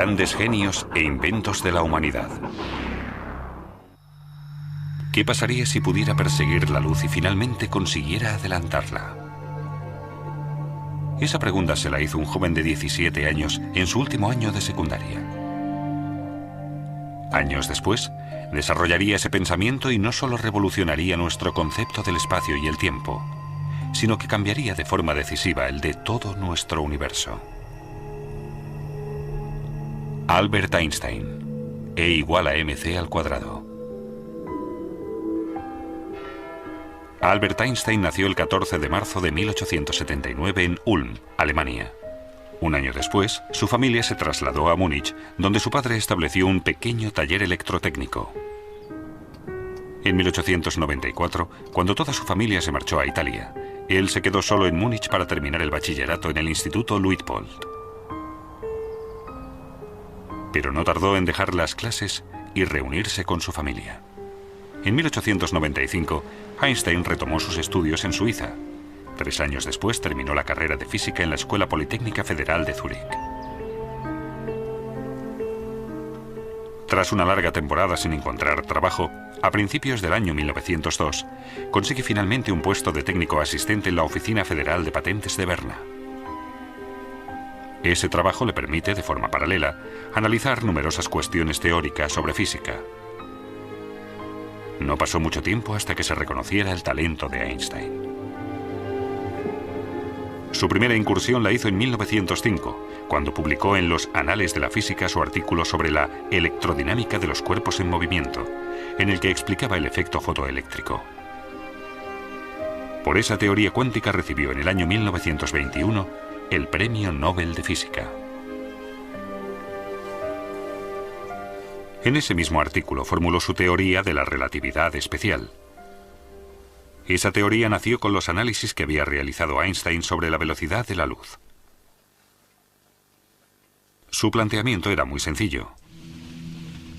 Grandes genios e inventos de la humanidad. ¿Qué pasaría si pudiera perseguir la luz y finalmente consiguiera adelantarla? Esa pregunta se la hizo un joven de 17 años en su último año de secundaria. Años después, desarrollaría ese pensamiento y no solo revolucionaría nuestro concepto del espacio y el tiempo, sino que cambiaría de forma decisiva el de todo nuestro universo. Albert Einstein. E igual a mc al cuadrado. Albert Einstein nació el 14 de marzo de 1879 en Ulm, Alemania. Un año después, su familia se trasladó a Múnich, donde su padre estableció un pequeño taller electrotécnico. En 1894, cuando toda su familia se marchó a Italia, él se quedó solo en Múnich para terminar el bachillerato en el Instituto Luitpold. Pero no tardó en dejar las clases y reunirse con su familia. En 1895, Einstein retomó sus estudios en Suiza. 3 años después terminó la carrera de física en la Escuela Politécnica Federal de Zúrich. Tras una larga temporada sin encontrar trabajo, a principios del año 1902, consigue finalmente un puesto de técnico asistente en la Oficina Federal de Patentes de Berna. Ese trabajo le permite, de forma paralela, analizar numerosas cuestiones teóricas sobre física. No pasó mucho tiempo hasta que se reconociera el talento de Einstein. Su primera incursión la hizo en 1905, cuando publicó en los Anales de la Física su artículo sobre la electrodinámica de los cuerpos en movimiento, en el que explicaba el efecto fotoeléctrico. Por esa teoría cuántica recibió en el año 1921 el Premio Nobel de Física. En ese mismo artículo formuló su teoría de la relatividad especial. Esa teoría nació con los análisis que había realizado Einstein sobre la velocidad de la luz. Su planteamiento era muy sencillo.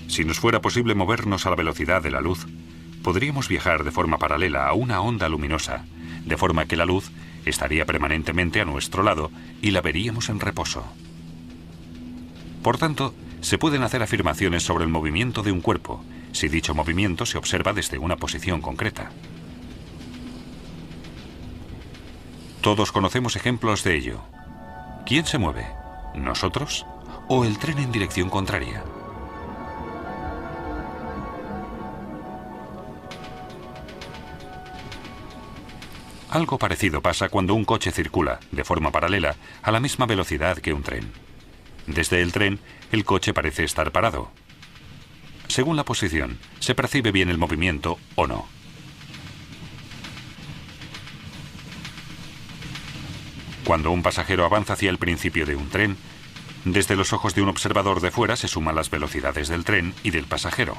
Si nos fuera posible movernos a la velocidad de la luz, podríamos viajar de forma paralela a una onda luminosa, de forma que la luz estaría permanentemente a nuestro lado y la veríamos en reposo. Por tanto, se pueden hacer afirmaciones sobre el movimiento de un cuerpo, si dicho movimiento se observa desde una posición concreta. Todos conocemos ejemplos de ello. ¿Quién se mueve? ¿Nosotros? ¿O el tren en dirección contraria? Algo parecido pasa cuando un coche circula, de forma paralela, a la misma velocidad que un tren. Desde el tren, el coche parece estar parado. Según la posición, se percibe bien el movimiento o no. Cuando un pasajero avanza hacia el principio de un tren, desde los ojos de un observador de fuera se suman las velocidades del tren y del pasajero.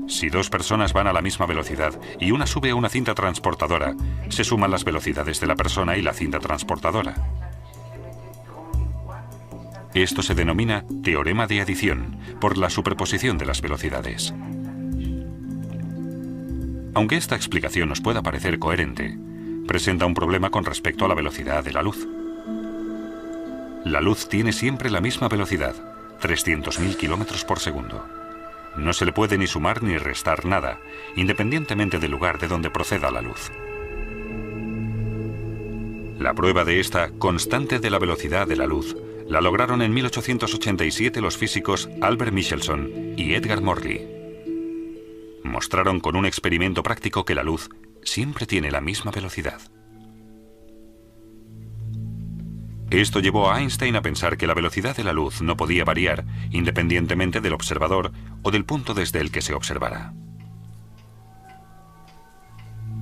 Si 2 personas van a la misma velocidad y una sube a una cinta transportadora, se suman las velocidades de la persona y la cinta transportadora. Esto se denomina teorema de adición, por la superposición de las velocidades. Aunque esta explicación nos pueda parecer coherente, presenta un problema con respecto a la velocidad de la luz. La luz tiene siempre la misma velocidad, 300.000 kilómetros por segundo. No se le puede ni sumar ni restar nada, independientemente del lugar de donde proceda la luz. La prueba de esta constante de la velocidad de la luz la lograron en 1887 los físicos Albert Michelson y Edgar Morley. Mostraron con un experimento práctico que la luz siempre tiene la misma velocidad. Esto llevó a Einstein a pensar que la velocidad de la luz no podía variar independientemente del observador o del punto desde el que se observara.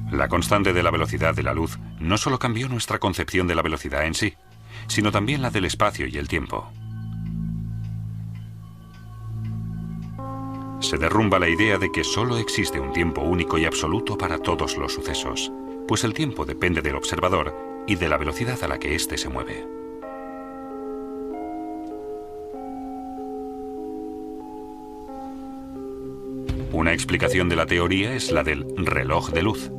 La constante de la velocidad de la luz no solo cambió nuestra concepción de la velocidad en sí, sino también la del espacio y el tiempo. Se derrumba la idea de que solo existe un tiempo único y absoluto para todos los sucesos, pues el tiempo depende del observador y de la velocidad a la que éste se mueve. Una explicación de la teoría es la del reloj de luz.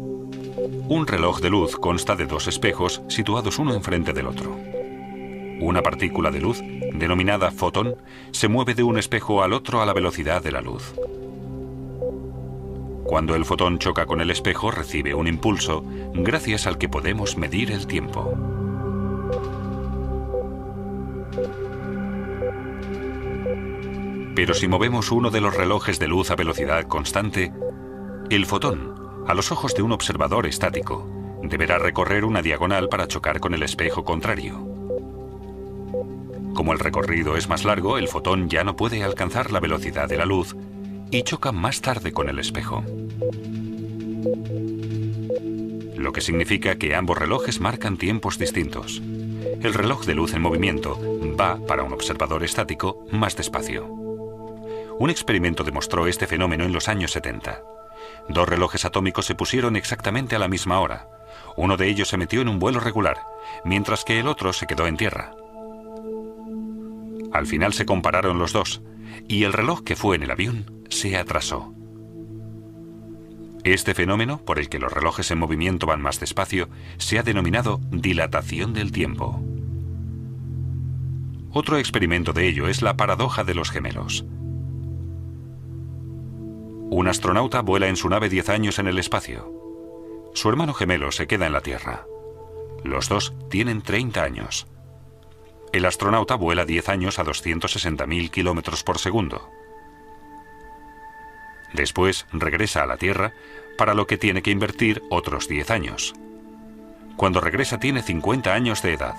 Un reloj de luz consta de 2 espejos situados uno enfrente del otro. Una partícula de luz, denominada fotón, se mueve de un espejo al otro a la velocidad de la luz. Cuando el fotón choca con el espejo, recibe un impulso, gracias al que podemos medir el tiempo. Pero si movemos uno de los relojes de luz a velocidad constante, el fotón, a los ojos de un observador estático, deberá recorrer una diagonal para chocar con el espejo contrario. Como el recorrido es más largo, el fotón ya no puede alcanzar la velocidad de la luz y choca más tarde con el espejo. Lo que significa que ambos relojes marcan tiempos distintos. El reloj de luz en movimiento va, para un observador estático, más despacio. Un experimento demostró este fenómeno en los años 70. Dos relojes atómicos se pusieron exactamente a la misma hora. Uno de ellos se metió en un vuelo regular, mientras que el otro se quedó en tierra. Al final se compararon los dos, y el reloj que fue en el avión se atrasó. Este fenómeno, por el que los relojes en movimiento van más despacio, se ha denominado dilatación del tiempo. Otro experimento de ello es la paradoja de los gemelos. Un astronauta vuela en su nave 10 años en el espacio. Su hermano gemelo se queda en la Tierra. Los dos tienen 30 años. El astronauta vuela 10 años a 260.000 kilómetros por segundo. Después regresa a la Tierra, para lo que tiene que invertir otros 10 años. Cuando regresa tiene 50 años de edad.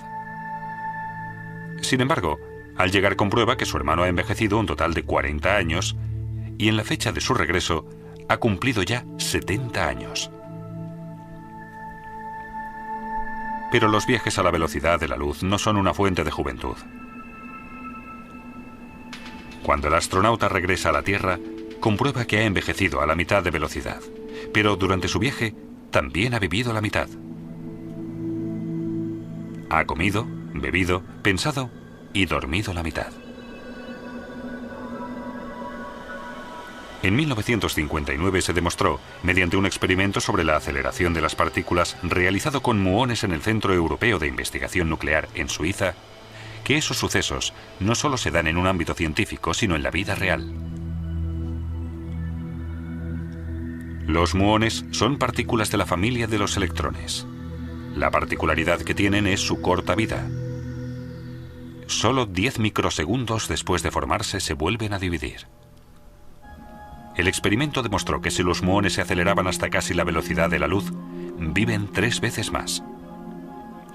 Sin embargo, al llegar comprueba que su hermano ha envejecido un total de 40 años y en la fecha de su regreso ha cumplido ya 70 años. Pero los viajes a la velocidad de la luz no son una fuente de juventud. Cuando el astronauta regresa a la Tierra, comprueba que ha envejecido a la mitad de velocidad, pero durante su viaje también ha vivido la mitad. Ha comido, bebido, pensado y dormido la mitad. En 1959 se demostró, mediante un experimento sobre la aceleración de las partículas realizado con muones en el Centro Europeo de Investigación Nuclear en Suiza, que esos sucesos no solo se dan en un ámbito científico, sino en la vida real. Los muones son partículas de la familia de los electrones. La particularidad que tienen es su corta vida. Solo 10 microsegundos después de formarse se vuelven a dividir. El experimento demostró que si los muones se aceleraban hasta casi la velocidad de la luz, viven 3 veces más.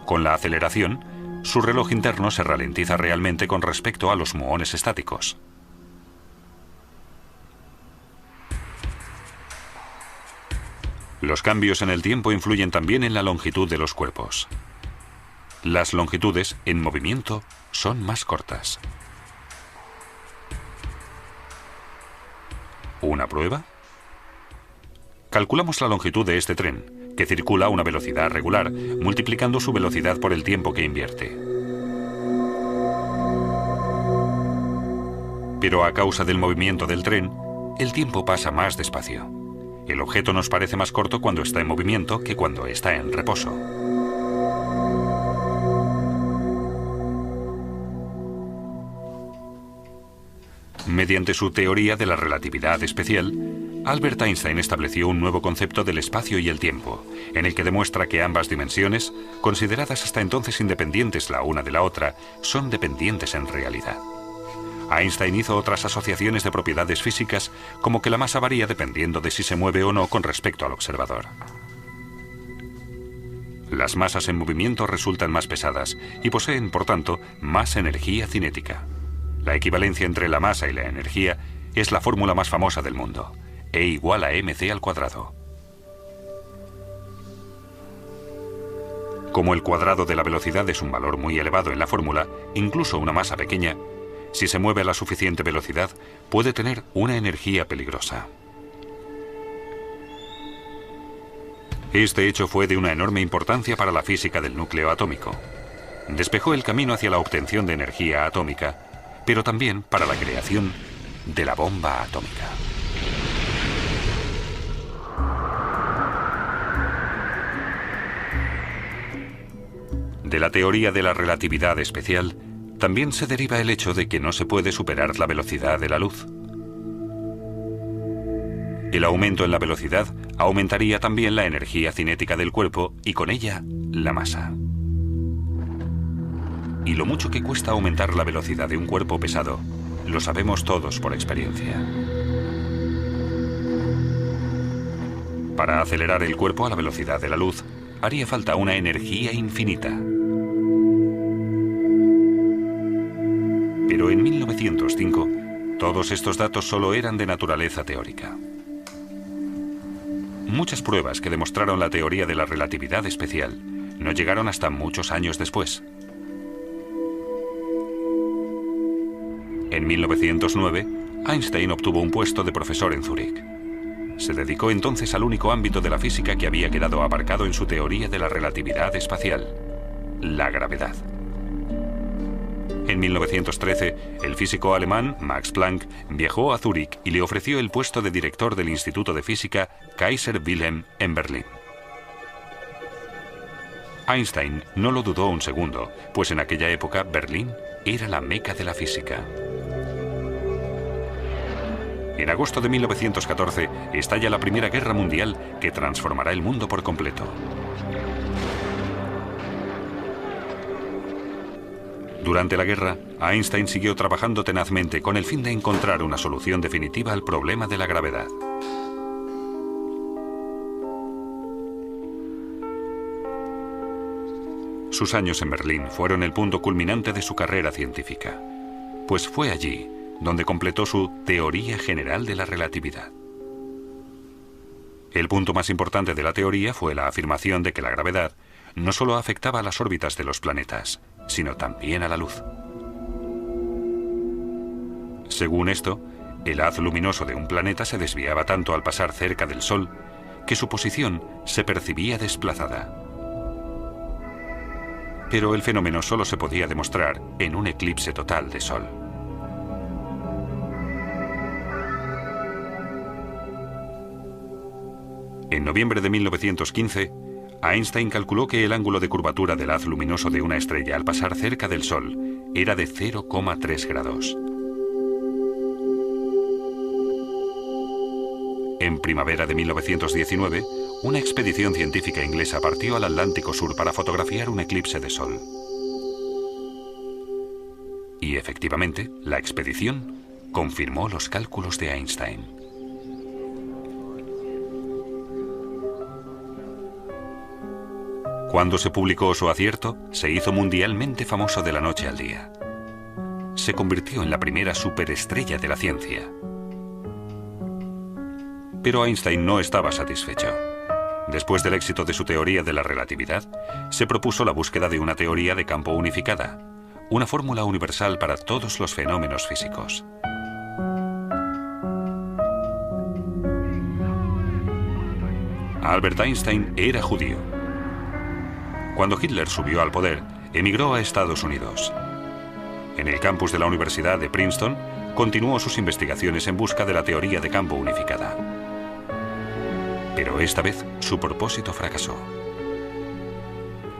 Con la aceleración, su reloj interno se ralentiza realmente con respecto a los muones estáticos. Los cambios en el tiempo influyen también en la longitud de los cuerpos. Las longitudes, en movimiento, son más cortas. ¿Una prueba? Calculamos la longitud de este tren, que circula a una velocidad regular, multiplicando su velocidad por el tiempo que invierte. Pero a causa del movimiento del tren, el tiempo pasa más despacio. El objeto nos parece más corto cuando está en movimiento que cuando está en reposo. Mediante su teoría de la relatividad especial, Albert Einstein estableció un nuevo concepto del espacio y el tiempo, en el que demuestra que ambas dimensiones, consideradas hasta entonces independientes la una de la otra, son dependientes en realidad. Einstein hizo otras asociaciones de propiedades físicas, como que la masa varía dependiendo de si se mueve o no con respecto al observador. Las masas en movimiento resultan más pesadas y poseen, por tanto, más energía cinética. La equivalencia entre la masa y la energía es la fórmula más famosa del mundo, E igual a mc². Como el cuadrado de la velocidad es un valor muy elevado en la fórmula, incluso una masa pequeña, si se mueve a la suficiente velocidad, puede tener una energía peligrosa. Este hecho fue de una enorme importancia para la física del núcleo atómico. Despejó el camino hacia la obtención de energía atómica, pero también para la creación de la bomba atómica. De la teoría de la relatividad especial, también se deriva el hecho de que no se puede superar la velocidad de la luz. El aumento en la velocidad aumentaría también la energía cinética del cuerpo y con ella la masa. Y lo mucho que cuesta aumentar la velocidad de un cuerpo pesado, lo sabemos todos por experiencia. Para acelerar el cuerpo a la velocidad de la luz, haría falta una energía infinita. Pero en 1905, todos estos datos solo eran de naturaleza teórica. Muchas pruebas que demostraron la teoría de la relatividad especial no llegaron hasta muchos años después. En 1909, Einstein obtuvo un puesto de profesor en Zúrich. Se dedicó entonces al único ámbito de la física que había quedado aparcado en su teoría de la relatividad espacial, la gravedad. En 1913, el físico alemán Max Planck viajó a Zúrich y le ofreció el puesto de director del Instituto de Física Kaiser Wilhelm en Berlín. Einstein no lo dudó un segundo, pues en aquella época Berlín era la meca de la física. En agosto de 1914 estalla la Primera Guerra Mundial que transformará el mundo por completo. Durante la guerra, Einstein siguió trabajando tenazmente con el fin de encontrar una solución definitiva al problema de la gravedad. Sus años en Berlín fueron el punto culminante de su carrera científica, pues fue allí donde completó su teoría general de la relatividad. El punto más importante de la teoría fue la afirmación de que la gravedad no solo afectaba a las órbitas de los planetas, sino también a la luz. Según esto, el haz luminoso de un planeta se desviaba tanto al pasar cerca del Sol que su posición se percibía desplazada. Pero el fenómeno solo se podía demostrar en un eclipse total de Sol. En noviembre de 1915, Einstein calculó que el ángulo de curvatura del haz luminoso de una estrella al pasar cerca del Sol era de 0,3 grados. En primavera de 1919, una expedición científica inglesa partió al Atlántico Sur para fotografiar un eclipse de Sol. Y efectivamente, la expedición confirmó los cálculos de Einstein. Cuando se publicó su acierto, se hizo mundialmente famoso de la noche al día. Se convirtió en la primera superestrella de la ciencia. Pero Einstein no estaba satisfecho. Después del éxito de su teoría de la relatividad, se propuso la búsqueda de una teoría de campo unificada, una fórmula universal para todos los fenómenos físicos. Albert Einstein era judío. Cuando Hitler subió al poder, emigró a Estados Unidos. En el campus de la Universidad de Princeton, continuó sus investigaciones en busca de la teoría de campo unificada. Pero esta vez, su propósito fracasó.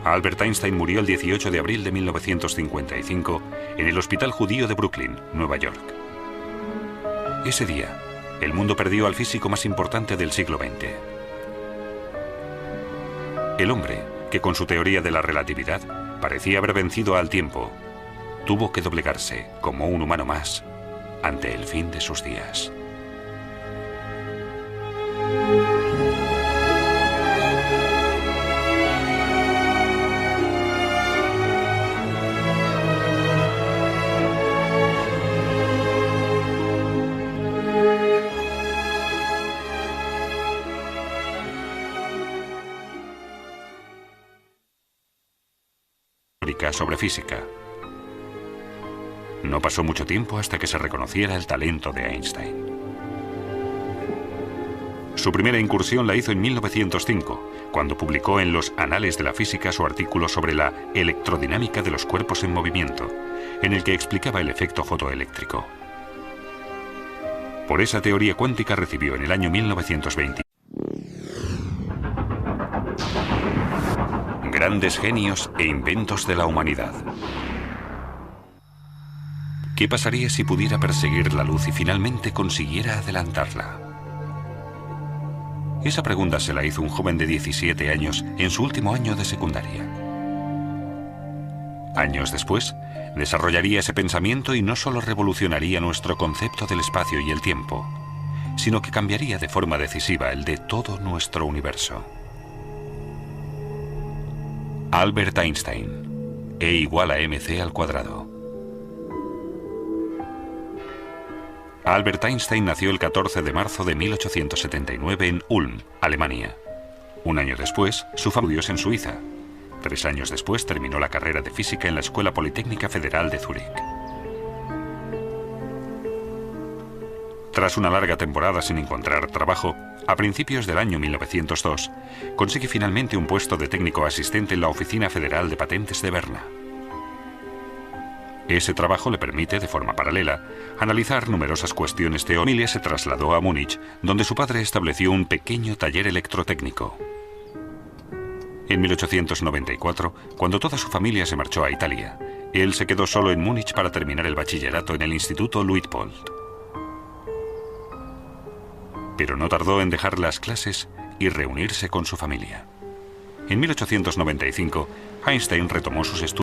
Albert Einstein murió el 18 de abril de 1955 en el Hospital Judío de Brooklyn, Nueva York. Ese día, el mundo perdió al físico más importante del siglo XX. El hombre, que con su teoría de la relatividad parecía haber vencido al tiempo, tuvo que doblegarse como un humano más ante el fin de sus días. Sobre física. No pasó mucho tiempo hasta que se reconociera el talento de Einstein. Su primera incursión la hizo en 1905, cuando publicó en los Anales de la Física su artículo sobre la electrodinámica de los cuerpos en movimiento, en el que explicaba el efecto fotoeléctrico. Por esa teoría cuántica recibió en el año 1920 grandes genios e inventos de la humanidad. ¿Qué pasaría si pudiera perseguir la luz y finalmente consiguiera adelantarla? Esa pregunta se la hizo un joven de 17 años en su último año de secundaria. Años después, desarrollaría ese pensamiento y no solo revolucionaría nuestro concepto del espacio y el tiempo, sino que cambiaría de forma decisiva el de todo nuestro universo. Albert Einstein. E igual a mc al cuadrado. Albert Einstein nació el 14 de marzo de 1879 en Ulm, Alemania. Un año después, su familia estudió en Suiza. 3 años después terminó la carrera de física en la Escuela Politécnica Federal de Zúrich. Tras una larga temporada sin encontrar trabajo, a principios del año 1902, consigue finalmente un puesto de técnico asistente en la Oficina Federal de Patentes de Berna. Ese trabajo le permite, de forma paralela, analizar numerosas cuestiones teóricas. Su familia se trasladó a Múnich, donde su padre estableció un pequeño taller electrotécnico. En 1894, cuando toda su familia se marchó a Italia, él se quedó solo en Múnich para terminar el bachillerato en el Instituto Luitpold. Pero no tardó en dejar las clases y reunirse con su familia. En 1895, Einstein retomó sus estudios